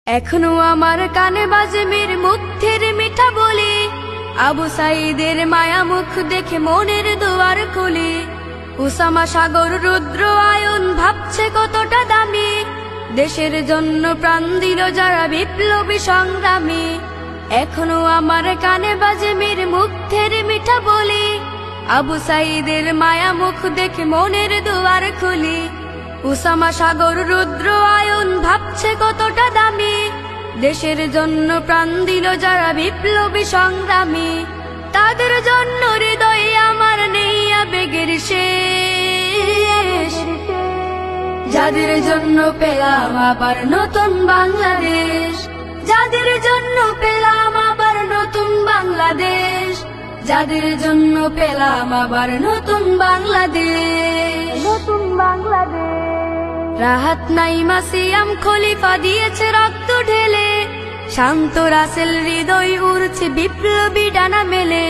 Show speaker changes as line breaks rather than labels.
এখনো আমার কানে বাজে মীর মুগ্ধের মিঠা বলি, আবু সাঈদের মায়া মুখ দেখে মনের দুয়ার খুলি। উসামা সাগর রুদ্র আয়ন ভাবছে কতটা দামি, দেশের জন্য প্রাণ দিল যারা বিপ্লবী সংগ্রামী। এখনো আমার কানে বাজে মীর মুগ্ধের মিঠা বলি, আবু সাঈদের মায়া মুখ দেখে মনের দুয়ার খুলি। উসামা সাগর রুদ্র আয়ন ভাবছে কতটা দামি, দেশের জন্য প্রাণ দিল যারা বিপ্লবী সংগ্রামী। তাদের জন্য হৃদয়ে আমার নেই আবেগের শেষ, যাদের জন্য পেলাম আবার নতুন বাংলাদেশ, যাদের জন্য পেলাম আবার নতুন বাংলাদেশ, যাদের জন্য পেলাম আবার নতুন বাংলাদেশ, নতুন বাংলাদেশ। রাহাত নাইমা সিয়াম খলিফা দিয়েছে রক্ত ঢেলে, শান্ত রাসেল হৃদয় উড়ছে বিপ্লবী ডানা মেলে।